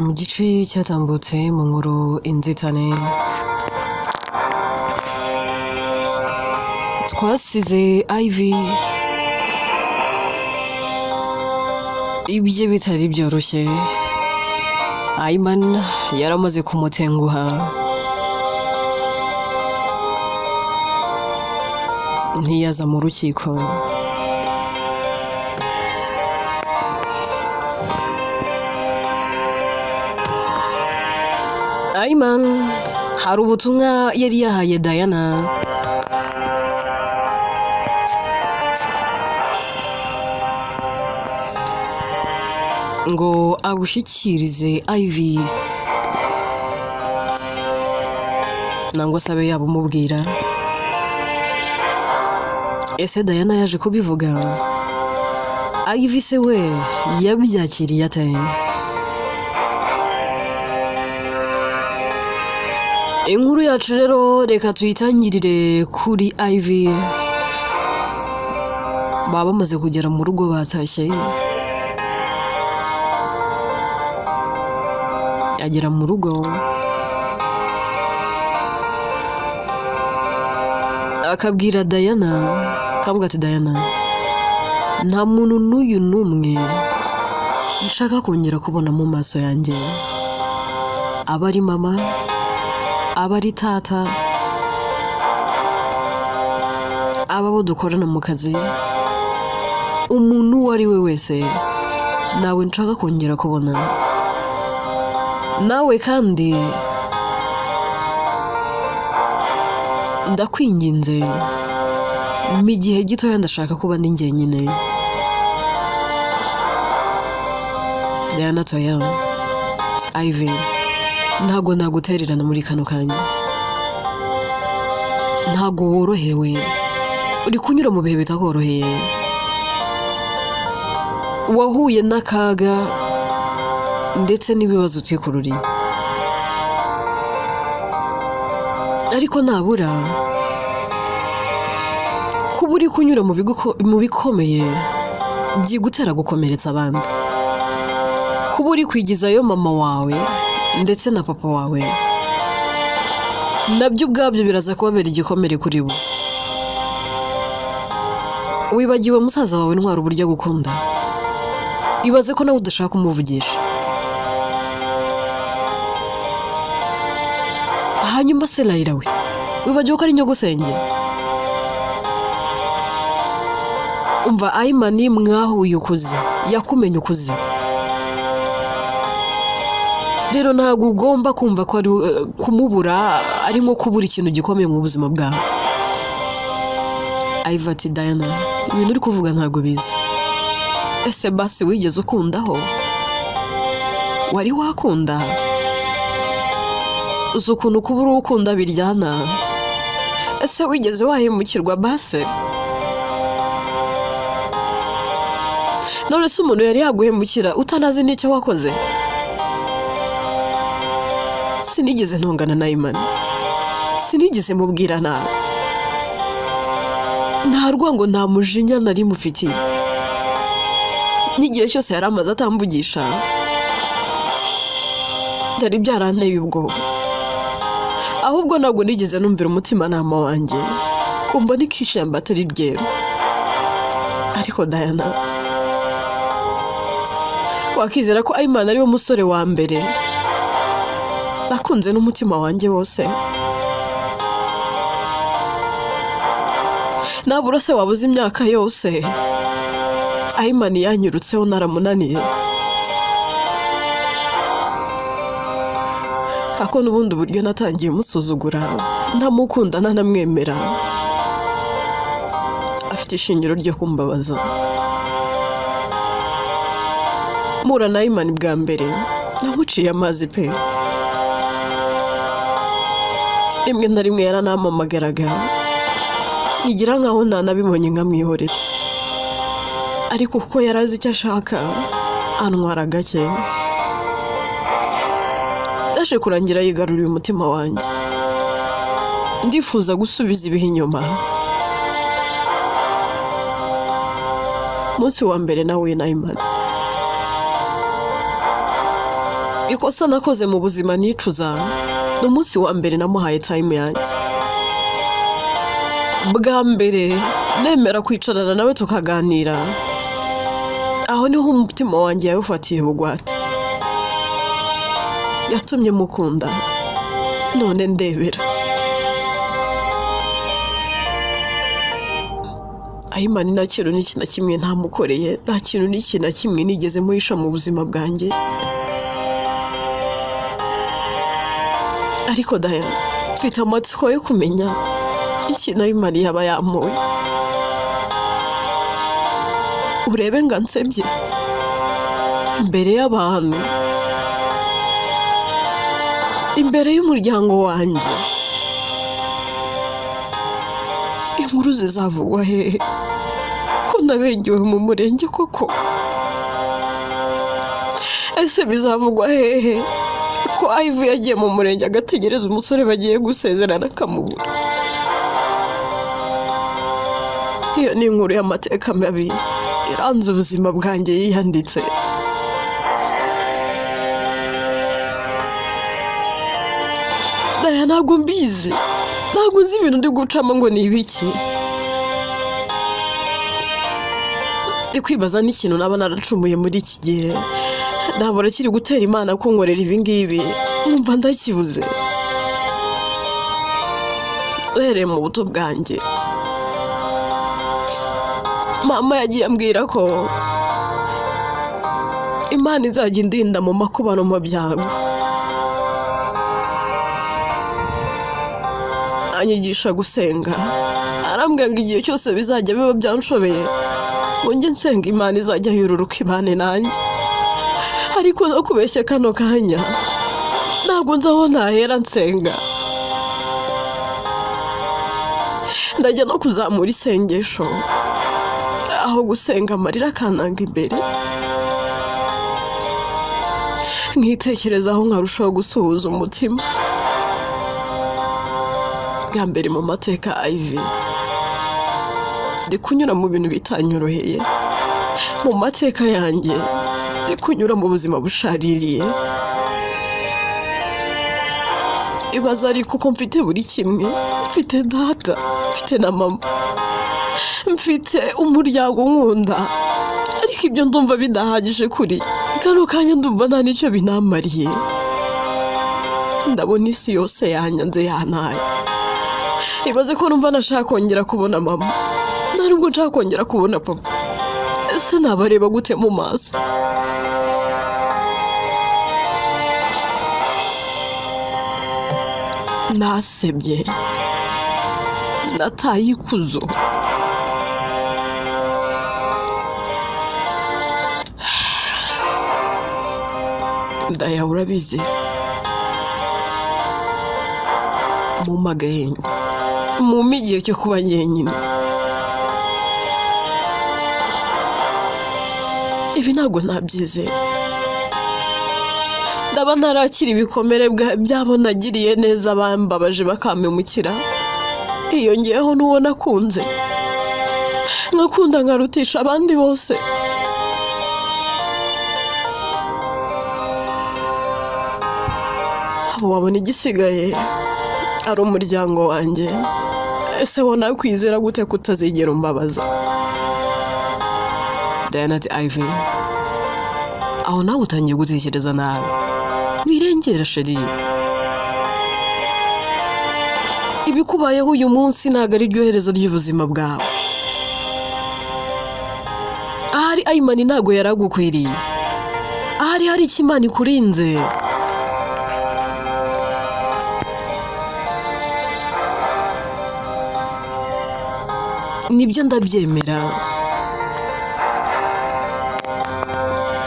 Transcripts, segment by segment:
mu gice cyatambutse mu nkuru inzitane twasize Ivy ibye bitari byoroshye. Ayman yaramaze kumutenguha, ntiyaza mu rukiko. Ayman hari ubutumwa yari yahaye Diana ngo abushyikirize Ivy nangwa sabe yabumubwira. Ese Diana yaje kubivuga, Ivy se we yabyakiriye ate? Inkuru yacu rero reka tuyitangirire kuri Ivy. Baba bamaze kugera mu rugo batashye, agera mu rugo akabwira Diana, akavuga ati Diana, nta muntu n'uyu n'umwe nshaka kongera kubona mu maso yanjye, aba ari mama, aba ari tata, aba bo dukorana mu kazi, umuntu uwo ari we wese nawe nshaka kongera kubona. Nawe kandi ndakwinginze, mu gihe gitoya ndashaka kuba ndi njyenyine. Diana toya, Ivy ntago nagutererana muri kano kanya, ntago worohewe, uri kunyura mu bihe bitakoroheye, wahuye n'akaga ndetse n'ibibazo utikururiye, ariko nabura kuba uri kunyura mu bikomeye byigutera gukomeretsa abandi, kuba uri kwigizayo mama wawe ndetse na papa wawe, nabyo ubwabyo biraza kubabera igikomere kuri bo. Wibagiwe musaza wawe ntwara uburyo agukunda, ibaze ko nawe udashaka kumuvugisha. Hanyuma se Layla we, wibagiwe ko ari nyogosenge. Umva Ayman mwahuye ukuze, yakumenye ukuze, rero ntabwo ugomba kumva ko ari kumubura ari nko kubura ikintu gikomeye mu buzima bwawe. Ivy ati Diana, ibintu uri kuvuga ntabwo bizi. Ese basi wigeze ukundaho? Wari wakunda? Uzi ukuntu kuba uri ukunda biryana? Ese wigeze wahemukirwa base? None se umuntu yari yaguhemukira utanazi n'icyo wakoze? Sinigeze ntongana na Ayman, sinigeze mubwira nabi, nta rwango nta mujinya nari mufitiye. N'igihe cyose yari amaze atamvugisha byari byaranteye ubwoba, ahubwo ntabwo nigeze numvira umutimanama wanjye kumva nikishamba atari ryeru. Ariko Diana, wakizera ko Ayman ari we musore wa mbere nakunze n'umutima wanjye wose? Nabura se wabuze imyaka yose Ayman yanyurutseho naramunaniye? Ako n'ubundi uburyo natangiye umusuzugura, ntamukunda ntanamwemera, afite ishingiro ryo kumbabaza. Mura na Ayman bwa mbere namuciye amazi pe, rimwe na rimwe yaranampamagaraga nkigira nkaho ntanabibonye nkamwihorera, ariko kuko yari azi icyo ashaka antwara gake, yaje kurangira yigaruriye umutima wanjye. Ndifuza gusubiza ibihe inyuma. Munsi wa mbere nawe na Ayman ikosa nakoze mu buzima nicuza ni umunsi wa mbere namuhaye time yanjye. Bwa mbere nemera kwicarana nawe tukaganira, aho niho umutima wanjye yawufatiye bugwate. Yatumye mukunda, none ndebera. Ayimana nta kintu n'iki na kimwe ntamukoreye, nta kintu n'iki na kimwe nigeze muhisha mu buzima bwanjye. Ariko Daya, mfite amatsiko yo kumenya ikintu Ayimana yaba yamuwe. Urebe nga nsebye imbere y'abantu, imbere y'umuryango wanjye. Inkuru zizavugwa hehe ko nabengewe mu murenge koko? Ese bizavugwa hehe ko Ivy yagiye mu murenge agategereza umusore bagiye gusezerana akamubura? Iyo ni inkuru y'amateka mabi iranze ubuzima bwanjye yiyanditse. Daya, ntabwo mbizi, ntabwo nzi ibintu ndi gucamo ngo ni ibiki. Ndi kwibaza n'ikintu naba naracumuye muri iki gihe, ndabona kiri gutera Imana kunkorera ibi ngibi, nkumva ndakibuze. Uhereye mu buto bwanjye, mama yagiye ambwira ko Imana izajya indinda mu makuba no mu byago. Anyigisha gusenga, arambwira ngo igihe cyose bizajya biba byanshobeye ngo njye nsenga Imana izajya yururuka ibane nanjye. Ariko no kubeshya kano kanya ntabwo nzi aho nahera nsenga. Ndajya no kuzamura isengesho, aho gusenga amarira akananga imbere, nkitekerezaho nkarushaho gusuhuza umutima. Bwa mbere mu mateka Ivy, ndi kunyura mu bintu bitanyoroheye. Mu mateka yanjye ndi kunyura mu buzima bushaririye. Ibaza ariko ko mfite buri kimwe, mfite data, mfite na mama, mfite umuryango nkunda, ariko ibyo ndumva bidahagije kuri kano kanya. Ndumva nta n'icyo binamariye. Ndabona isi yose yanyanze yantaye. Ibaze ko numva nashaka kongera kubona mama, nta nubwo nshaka kongera kubona papa. Ese nabareba gute mu maso? Nasebye, nataye ikuzo. Daya, urabizi, mumagaye mu igihe cyo kuba njyenyine. Ibi ntabwo nabyizeye. Ndaba ntarakira ibikomere byabo nagiriye neza, bambabaje bakampemukira. Iyo ngeyeho n'uwo nakunze, nkakunda nkarutisha abandi bose. Abo wabona igisigaye ari umuryango wanjye. Ese wo nawe kwizera gute kutazigera umbabaza? Diana ati Ivy, aho nawe utangiye gutekereza nabi. Wirengera sheri. Ibikubayeho uyu munsi ntabwo ari ryo herezo ry'ubuzima bwawe. Ahari Ayimana ntabwo yaragukwiriye. Ahari hari icyo Imana ikurinze. Nibyo ndabyemera.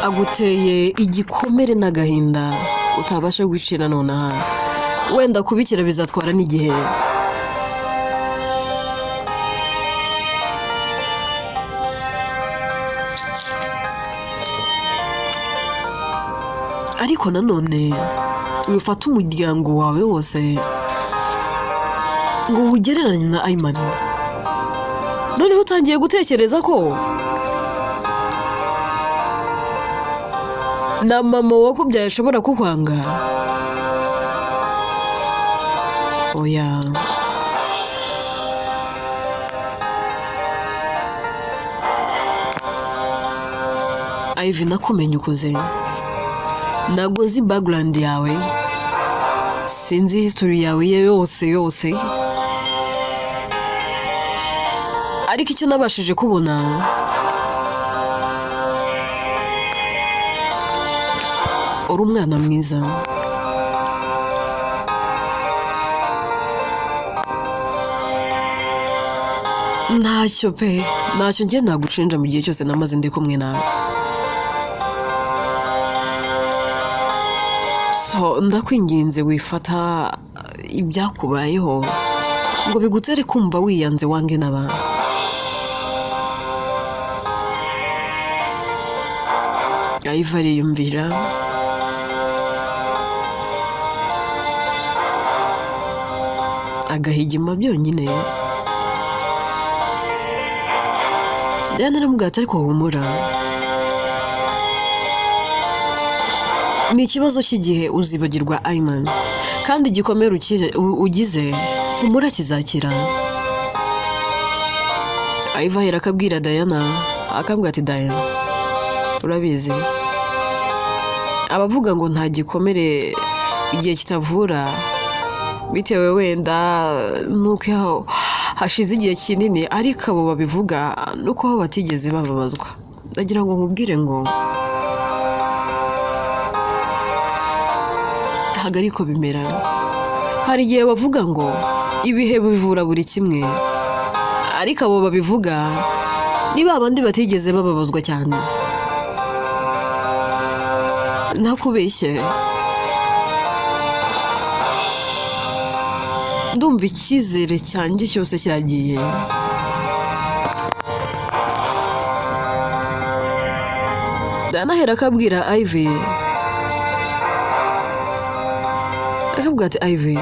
Aguteye igikomere n'agahinda utabasha gushira nonaha. Wenda kubikira bizatwara n'igihe. Ariko nanone wifata umuryango wawe wose ngo ugereranye na Ayimana. Noneho utangiye gutekereza ko na mama wakubyaye ashobora kukwanga? Oya. Ivy, nakumenye ukuze, ntabwo nzi background yawe, sinzi history yawe yose, ariko icyo nabashije kubona, uri umwana mwiza. Ntacyo njye nagucenja mu gihe cyose namaze ndi kumwe nawe. So ndakwinginze wifata ibyakubayeho ngo bigutere kumva wiyanze wange n'abantu. Ivy ariyumvira, agahigima byonyine. Diana aramubwira ati ariko humura, ni ikibazo cy'igihe uzibagirwa Ayman, kandi igikomere ugize humura kizakira. Ivy ahera akabwira Diana, akambwira ati Diana, urabizi abavuga ngo nta gikomere igihe kitavura, bitewe wenda nuko hashize igihe kinini, ariko abo babivuga nuko aho batigeze bababazwa. Ndagira ngo nkubwire ngo ntabwo ariko bimera. Hari igihe bavuga ngo ibihe bivura buri kimwe, ariko abo babivuga ni ba bandi batigeze bababazwa cyane. Ntakubeshye, ndumva icyizere cyanjye cyose cyagiye. Danahera akabwira Ivy, akabwira ati Ivy,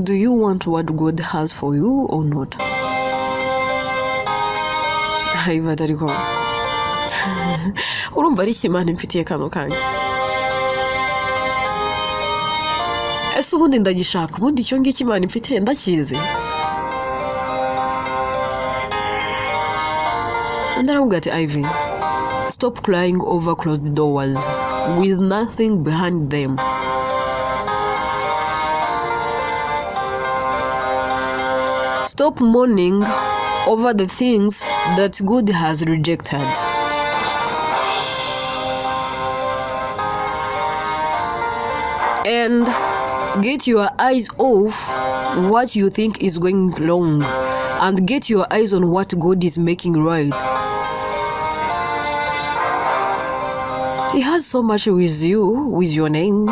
do you want what God has for you or not? Ivy atariko, urumva ari Imana imfitiye kano kanya. Ese ubundi ndagishaka, ubundi icyo ngicyo Imana imfitiye ndakizi? Ndaramubwira ati Ivy, stop crying over closed doors with nothing behind them. Stop mourning over the things that God has rejected. And get your eyes off what you think is going wrong and get your eyes on what God is making right. He has so much with you, with your name.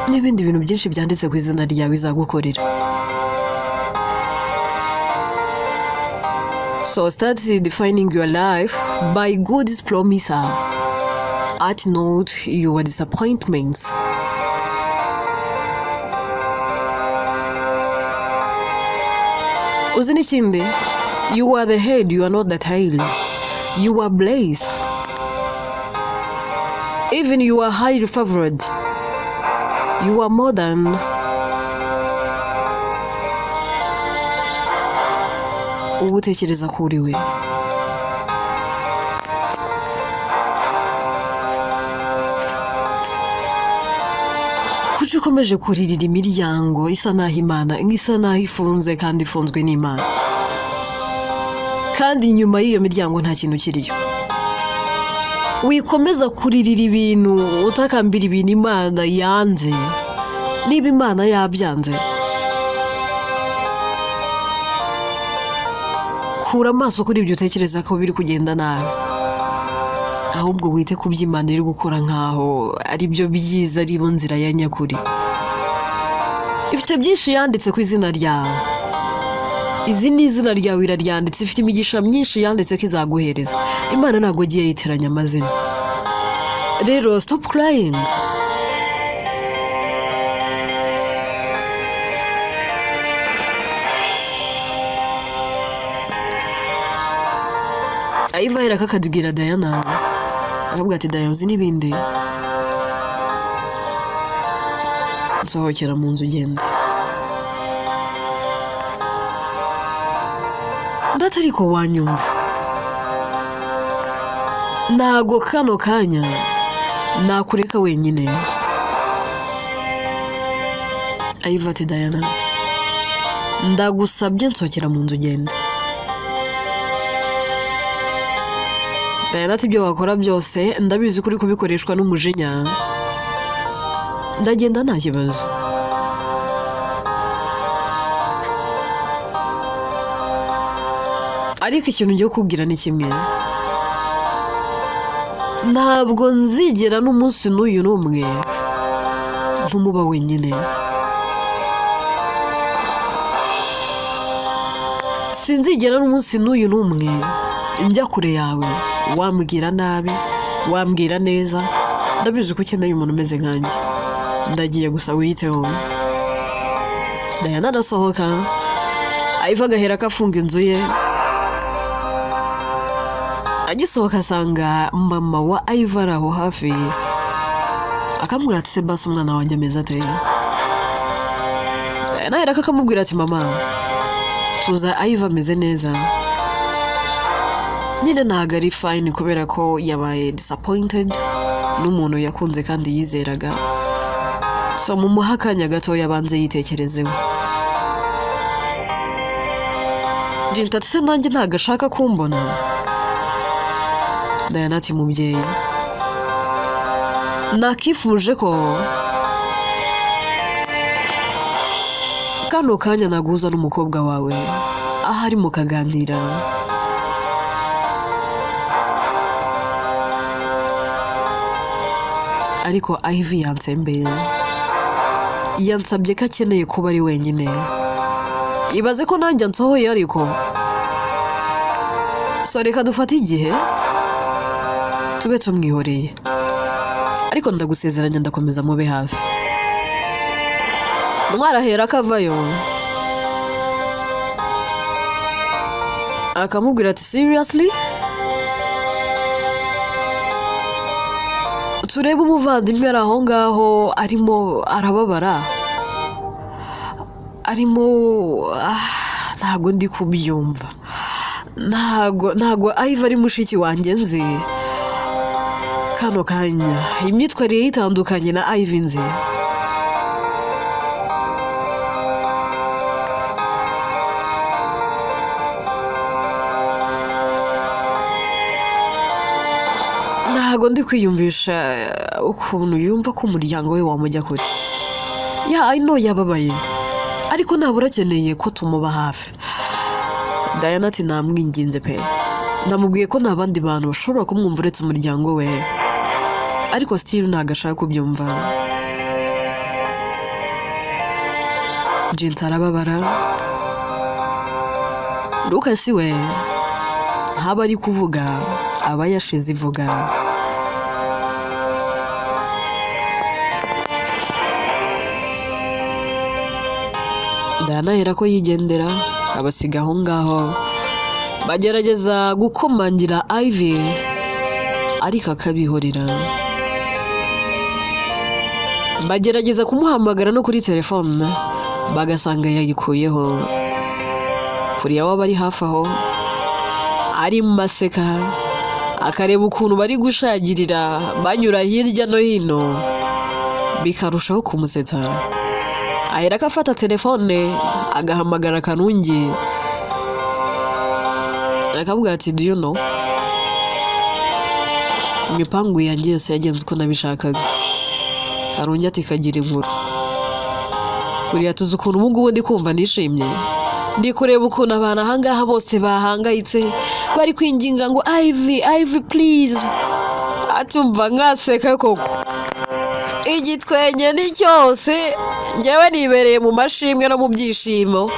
N'ibindi bintu byinshi byanditse ku izina ryawe izagukorera. So start defining your life by God's promise. At not your disappointments. Uzi n'ikindi? You are the head, you are not the tail. You are blessed. Even you are highly favored. You are more than. Ubu utekereza ko uri we. Kuki ukomeje kuririra imiryango isa naho Imana, isa naho ifunze kandi ifunzwe n'Imana, kandi inyuma y'iyo miryango nta kintu kiriyo? Wikomeza kuririra ibintu, utakambira ibintu Imana yanze. Niba Imana yabyanze, kura amaso kuri ibyo utekereza ko biri kugenda nabi, ahubwo wite ku byo Imana iri gukora nkaho ari byo byiza, ari bo nzira ya nyakuri. Ifite byinshi yanditse ku izina ryawe. Izi ni izina ryawe iraryanditse, ifite imigisha myinshi yanditse ko izaguhereza. Imana ntabwo agiye yiteranya amazina. rero stop crying. Iva ahera akakadubwira Diana akavuga ati Diana uzi n'ibindi nsohokera mu nzu ugenda. Ndetse ariko wanyumva ntago kano kanya nakureka wenyine. Iva ati Diana ndagusabye nsohokera mu nzu ugenda. Diana ati ibyo wakora byose ndabizi kuri kubikoreshwa n'umujinya, ndagenda nta kibazo. Ariko ikintu ngiye kukubwira ni kimwe, ntabwo nzigera n'umunsi n'uyu n'umwe ntumuba wenyine. Sinzigera n'umunsi n'uyu n'umwe njya kure yawe wambwira nabi wambwira neza, ndabizi ko ukeneye umuntu umeze nkanjye. Ndagiye gusa wiyiteho. Diana arasohoka, Iva agahera akafunga inzu ye. Agisohoka asanga mama wa Iva ari aho hafi, akamubwira ati se basi umwana wanjye ameze ate? Diana ahera akamubwira ati mama tuza Iva ameze neza, nyine ntabwo ari fine kubera ko yabaye disappointed n'umuntu yakunze kandi yizeraga, so mumuha akanya gato yabanze yitekerezeho. Jinta ati se nanjye ntabwo ashaka kumbona? Diana ati mubyeyi nakifuje ko kano kanya naguza n'umukobwa wawe ahari mukaganira. Ariko Ivy yansembeye, yansabye ko akeneye kuba ari wenyine. Ibaze ko nanjye nsohoye ariko so reka dufate igihe tube tumwihoreye, ariko ndagusezeranya ndakomeza mube hafi. Mwarahera akavayo akamubwira ati seriously turebe umuvandimwe ari aho ngaho arimo arababara, arimo ntago ndi kubyumva, ntago Iva ari mushiki wanjye nzi kano kanya, imyitwarire yitandukanye na Ivy nzi. Ntago ndi kwiyumvisha ukuntu yumva ko umuryango we wamujya kure. I know yababaye, ariko ntabura akeneye ko tumuba hafi. Diana ati namwinginze pe, namubwiye ko nta bandi bantu bashobora kumwumva uretse umuryango we, ariko still ntago ashaka kubyumva. Jinta arababara, Lucas we ntaba ari kuvuga aba yashize ivuga. Diana ahera ko yigendera abasiga aho ngaho, bagerageza gukomangira Ivy ariko akabihorera. Bagerageza kumuhamagara no kuri telefone bagasanga yayikuyeho. Kuriya waba ari hafi aho arimo aseka, akareba ukuntu bari gushagirira banyura hirya no hino, bikarushaho kumusetsa. Ahera akafata telefone agahamagara Kanungi akavuga ati do you know imipangu yanjye yose yagenze uko nabishakaga. Karungi ati kagira inkuru. Kuriya tuzi ukuntu ubu ngubu ndi kumva nishimye, ndi kureba ukuntu abantu ahangaha bose bahangayitse bari kwinginga ngo Ivy please. Atumva nkaseka koko, igitwenye ni cyose njyewe nibereye mu mashimwe no mu byishimo,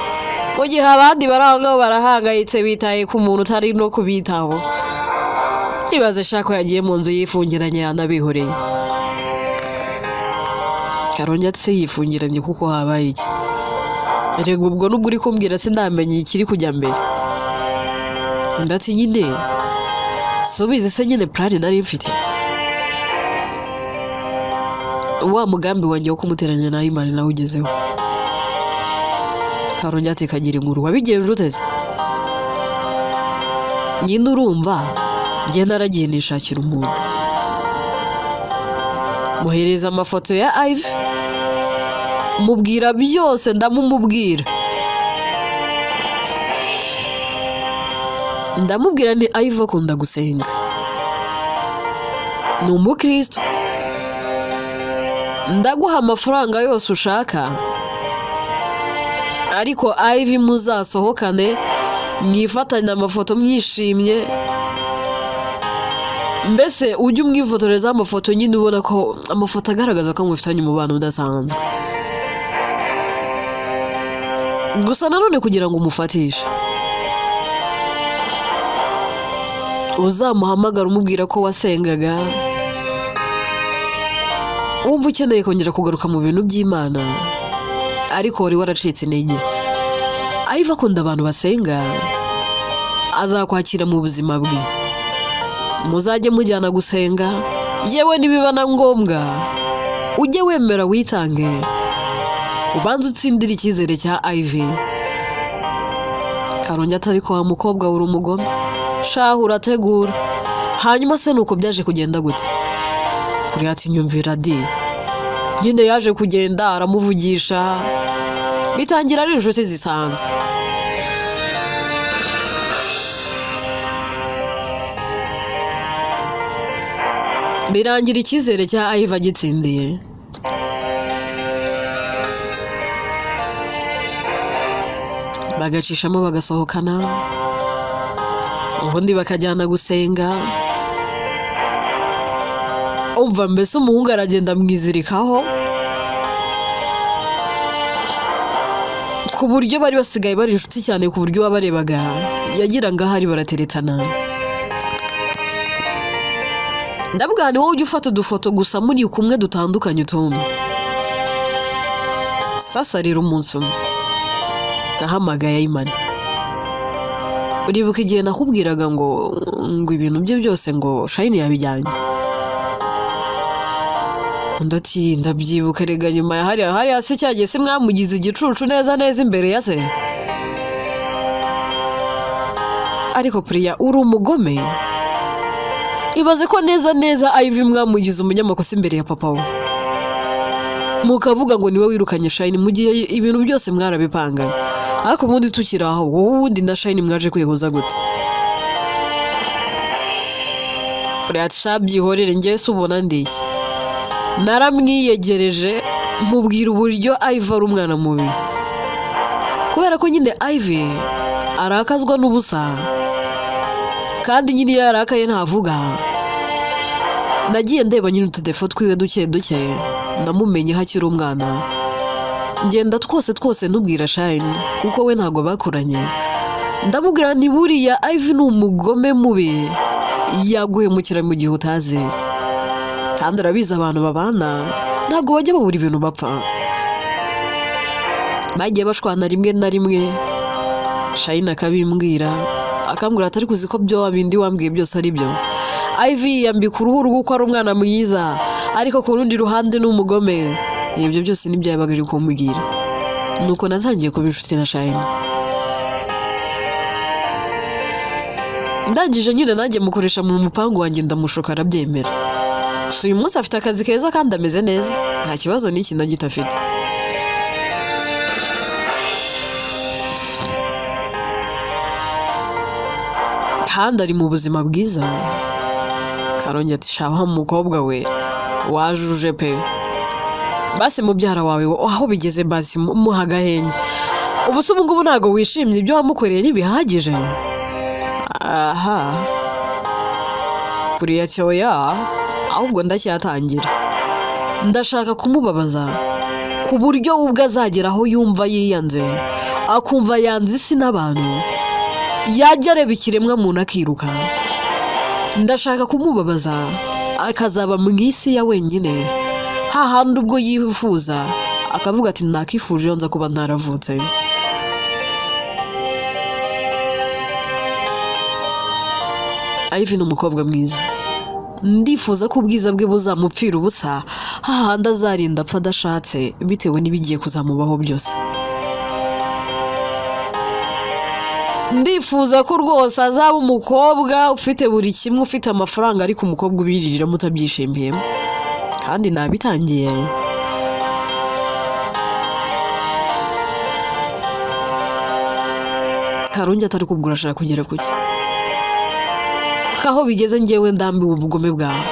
mu gihe abandi bari aho ngaho barahangayitse bitaye ku muntu utari no kubitaho. ibaze shaka yagiye mu nzu yifungiranye yanabihoreye. Karongi ati se yifungiranye kuko habaye iki? Rego ubwo nubwo uri kumbwira sindamenye ikiri kujya mbere. Ndati nyine subize se nyine plan nari mfite. Wa mugambi wanjye wo kumuteranya na Imana nawe ugezeho. Karongi ati kagira inkuru wabigenje uteze? Nyine urumva njye naragiye nishakira umuntu. Muhereza amafoto ya Ivy. Mubwira byose ndamumubwira. Ndamubwira ni Ivy akunda gusenga. Ni umukristo. Ndaguha amafaranga yose ushaka. Ariko Ivy muzasohokane mwifatanya amafoto mwishimye. Mbese ujye umwifotoreza amafoto nyine ubona ko amafoto agaragaza ko mwifitanye umubano udasanzwe. Gusa nanone kugira ngo umufatishe uzamuhamagara umubwira ko wasengaga, wumva ukeneye kongera kugaruka mu bintu by'Imana ariko wari waracitse intege. Ivy akunda abantu basenga, azakwakira mu buzima bwe. Muzajye mujyana gusenga, yewe nibiba na ngombwa ujye wemera witange, ubanza utsindira icyizere cya Ivy. Karongi atari ko wa mukobwa uri umugome, shaho urategura. Hanyuma se nuko byaje kugenda gute? Kuri ati nyumvira di, nyine yaje kugenda aramuvugisha, bitangira ari inshuti zisanzwe. Birangira icyizere cya Ivy agitsindiye. Bagacishamo bagasohokana, ubundi bakajyana gusenga. Umva mbese umuhungu aragenda mwizirikaho ku buryo bari basigaye bari inshuti cyane, ku buryo wabarebaga yagira ngo ahari barateretana. Ndabwira ni wowe ujya ufata udufoto gusa muri kumwe dutandukanye utumwe. Sasa rero umunsi umwe nahamagaye Imana. Uribuka igihe nakubwiraga ngo ibintu bye byose ngo Shine yabijyanye? Ndati ndabyibuka rega nyuma ya hari hasi cyagiye se mwamugize igicucu neza imbere ya se. Ariko Priya uri umugome. Ibaze ko neza Ivy mwamugize umunyamakosa imbere ya papa we. Mukavuga ngo niwe wirukanye Shine mu gihe ibintu byose mwarabipanganye. Ariko ubundi tukiri aho wowe ubundi na Shine mwaje kwihuza gute? Priya ati shabyihorere njye se ubona ndiye. Naramwiyegereje mubwira uburyo Ivy ari umwana mubi. Kubera ko nyine Ivy arakazwa n'ubusa. Kandi nyine yarakaye ntavuga. Nagiye ndeba nyine utudefo twiwe duke namumenye hakiri umwana. Ngenda twose ntubwira Shine kuko we ntago bakoranye. Ndamubwira nti buriya Ivy ni umugome mubi, yaguhemukira mu gihe utazi. Kandi arabizi abantu babana ntago bajya babura ibintu bapfa. Bagiye bashwana rimwe na rimwe, Shine akabimbwira, akambwira atari kuzi ko byo wabindi wambwiye byose ari byo. Ivy yambika uruhu rw'uko ari umwana mwiza, ariko ku rundi ruhande ni umugome. Ibyo byose nibyo yabaga ari kumubwira. Nuko natangiye kuba inshuti na Shine. Ndangije nyine nanjye mukoresha mu mupangu wanjye ndamushoka arabyemera. Uyu munsi afite akazi keza kandi ameze neza, nta kibazo n'iki na gito afite. Kandi ari mu buzima bwiza. Karongi ati shaho mukobwa we wajuje pe. Basi mubyara wawe aho bigeze basi muha gahenge. Ubu se ubu ngubu ntago wishimye ibyo wamukoreye ntibihagije? Aha. Priya cyoya ahubwo ndacyatangira. Ndashaka kumubabaza ku buryo ubwo azagera aho yumva yiyanze, akumva yanze isi n'abantu, yajya areba ikiremwa muntu akiruka. ndashaka kumubabaza akazaba mu isi ya wenyine hahandi ubwo yifuza akavuga ati nakifuje iyo nza kuba ntaravutse. Ivy ni umukobwa mwiza, ndifuza ko ubwiza bwe buzamupfira ubusa hahandi azarinda apfa adashatse bitewe n'ibigiye kuzamubaho byose. Ndifuza ko rwose azaba umukobwa ufite buri kimwe, ufite amafaranga ariko umukobwa ubiririra mutabyishimiyemo, kandi nabitangiye. Karungi atari kubwira ashaka kugera kuki kaho bigeze ngewe ndambiwe ubugome bwawe.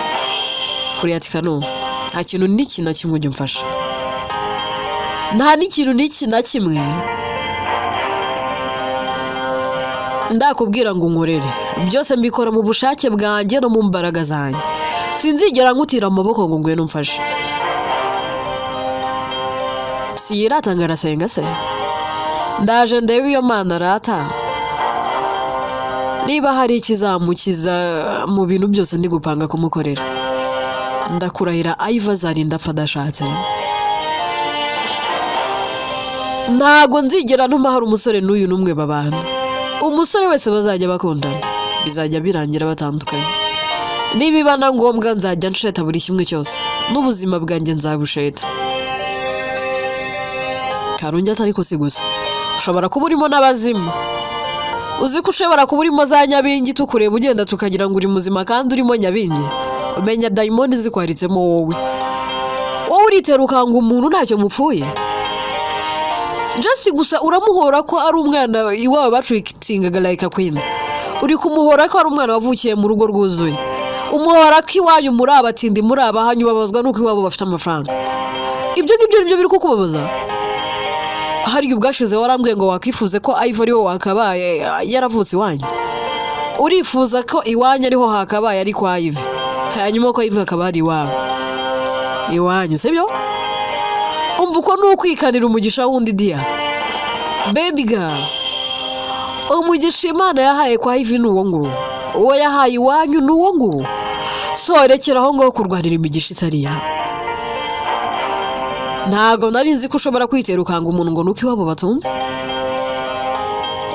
Kuri ati Kano nta kintu n'iki na kimwe ujya umfasha, nta n'ikintu n'iki na kimwe ndakubwira ngo unkorere, byose mbikora mu bushake bwanjye no mu mbaraga zanjye, sinzigera nkutira amaboko ngo ngwino umfashe. Si yiratanga arasenga se? Ndaje ndebe iyo Mana arata, niba hari ikizamukiza mu bintu byose ndi gupanga kumukorera. Ndakurahira Ivy azarinda apfa adashatse. Ntago nzigera ntuma hari umusore n'uyu n'umwe babana. Umusore wese bazajya bakundana bizajya birangira batandukanye. Nibiba na ngombwa nzajya nsheta buri kimwe cyose, n'ubuzima bwanjye nzabusheta. Karungi atari ko si gusa, ushobora kuba urimo n'abazimu. Uzi ko ushobora kuba urimo za Nyabingi tukureba ugenda tukagira ngo uri muzima kandi urimo Nyabingi. Umenya dayimoni zikwaritsemo wowe uritera ukanga umuntu ntacyo mupfuye. Just gusa uramuhora ko ari umwana iwawe batrikitingaga like a queen. Uri kumuhora ko ari umwana wavukiye mu rugo rwuzuye. Umuhora ko iwanyu muri abatindi muri abahanyu babazwa nuko iwabo bafite amafaranga. Ibyo ngibyo nibyo biri kukubabaza. Hari ubwashize warambwiye ngo wakifuze ko Ivy ariho wakabaye yaravutse iwanyu. Urifuza ko iwanyu ariho hakabaye ari kwa Ivy, hanyuma ko Ivy akaba ari iwanyu, sibyo? Umva uko nukwikanira umugisha wundi dia. Baby girl, umugisha Imana yahaye kwa Ivy nuwo ngo uwo yahaye iwanyu nuwo ngo, so rekeraho ngo kurwanira imigisha itari yawe. Ntago nari nzi ko ushobora kwitera ukanga umuntu ngo nuko iwabo batunze.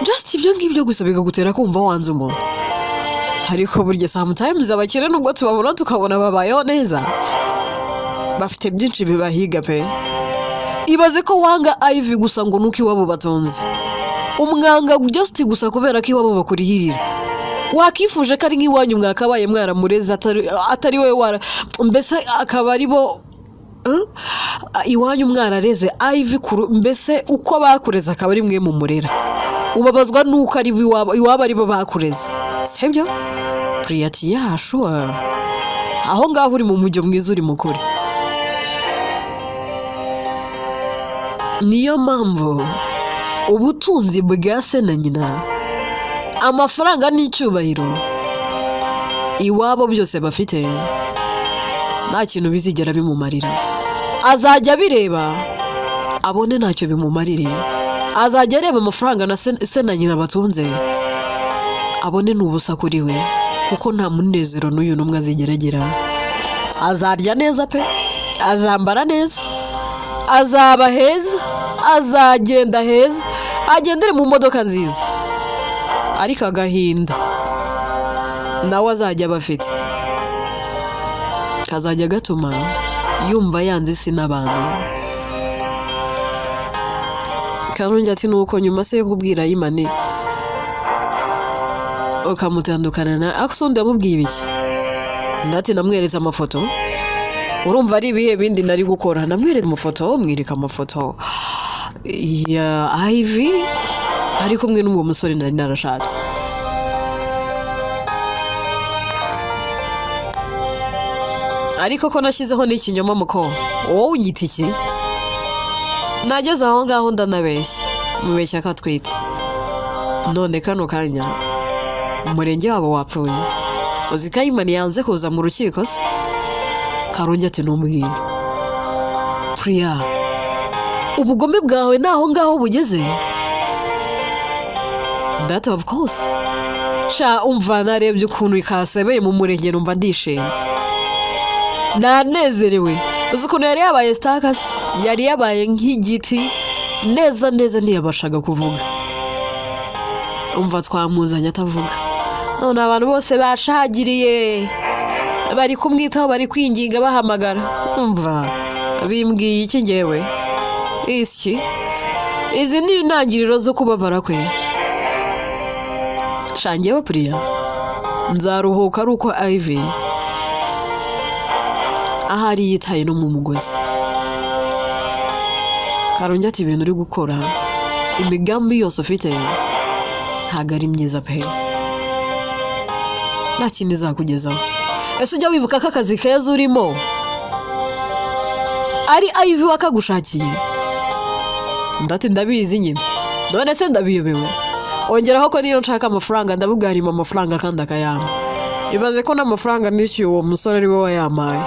Just ibyo ngibyo gusa bigagutera kumva wanze umuntu. Ariko burya sometimes abakire nubwo tubabona tukabona babayeho neza, bafite byinshi bibahiga pe. Ibaze ko wanga Ivy gusa ngo nuko iwabo batunze, umwanga just gusa kubera ko iwabo bakurihirira. Wakifuje ko ari nk'iwanyu mwakabaye mwaramureze atari we mbese akaba ari bo iwanyu mwarareze Ivy mbese uko bakureze akaba ari mwe mu murera. Ubabazwa nuko ari iwabo ari bo bakureze, sibyo? Priyati yashua aho ngaho uri mu mujyo mwiza uri mukuri. Niyo mpamvu ubutunzi bwa se na nyina, amafaranga n'icyubahiro iwabo byose bafite, nta kintu bizigera bimumarira. Azajya bireba abone ntacyo bimumarire, azajya areba amafaranga na se na nyina batunze abone n'ubusa kuri we, kuko nta munezero n'uyu n'umwe azigeragera. Azarya neza pe, azambara neza, azaba heza, azagenda heza, agendere mu modoka nziza, ariko agahinda nawe azajya bafite kazajya gatuma yumva yanze isi n'abantu. Karungi ati nuko nyuma se yo kubwira Imani ukamutandukana na Aksundi amubwiye ibiki? Ndati namweretse amafoto, urumva ari ibihe bindi nari gukora? Namweretse amafoto, mwirika amafoto ya Ivy ari kumwe n'uwo musore nari narashatse. Ariko ko nashyizeho n'ikinyoma muko wowe unyita iki? Nageze aho ngaho ndanabeshya, mubeshya ko atwite. None kano kanya umurenge wabo wapfuye. Uzi ko Imani yanze kuza mu rukiko se? Karungi ati numbwire. Priya, ubugome bwawe naho ngaho bugeze? That of course. sha umva narebye ukuntu ikasebeye mu murenge numva ndishimye nanezerewe uzi ukuntu yari yabaye stakasi yari yabaye nk'igiti neza ntiyabashaga kuvuga umva twamuzanye atavuga none abantu bose bashagiriye bari kumwitaho bari kwinginga bahamagara umva bimbwiye iki ngewe izi ni intangiriro zo kubabara kwe shangewe Priya nzaruhuka ari uko Ivy ahari yitaye no mu mugozi Karongi ati ibintu uri gukora imigambi yose ufite ntago ari myiza pe nta kindi izakugezaho ese ujya wibuka ko akazi keza urimo ari Ivy wakagushakiye ndati ndabizi nyine none se ndabiyobewe ongeraho ko niyo nshaka amafaranga ndabugharima amafaranga kandi akayama ibaze ko n'amafaranga nishyuye uwo musore ari we wayamaye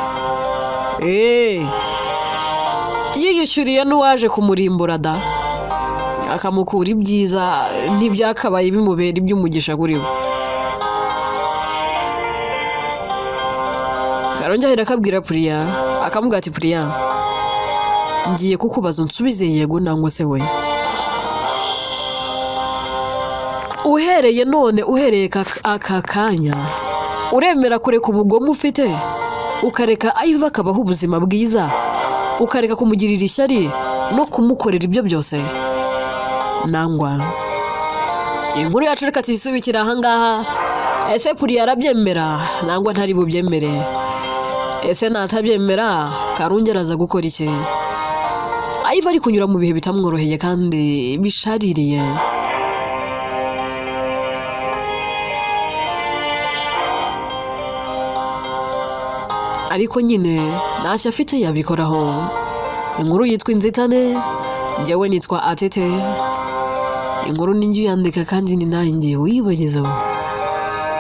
yiyishyuriye n'uwaje kumurimbura da akamukura ibyiza ntibyakabaye bimubera iby'umugisha kuri we Karongi ahera akabwira Priya akamubwira ati Priya ngiye kukubaza unsubize yego nangwa se we uhereye none uhereye aka kanya uremera kureka ubugome ufite ukareka Ivy akabaho ubuzima bwiza ukareka kumugirira ishyari no kumukorera ibyo byose nangwa inkuru yacu reka tuyisubikira ahangaha ese Priya arabyemera nangwa ntari bubyemere ese natabyemera Karongi araza gukora iki Ivy ari kunyura mu bihe bitamworoheye kandi bishaririye ariko nyine ntacyo afite yabikoraho inkuru yitwa Inzitane njyewe nitwa Atete inkuru ninjye uyandika kandi ni nanjye uyibagezaho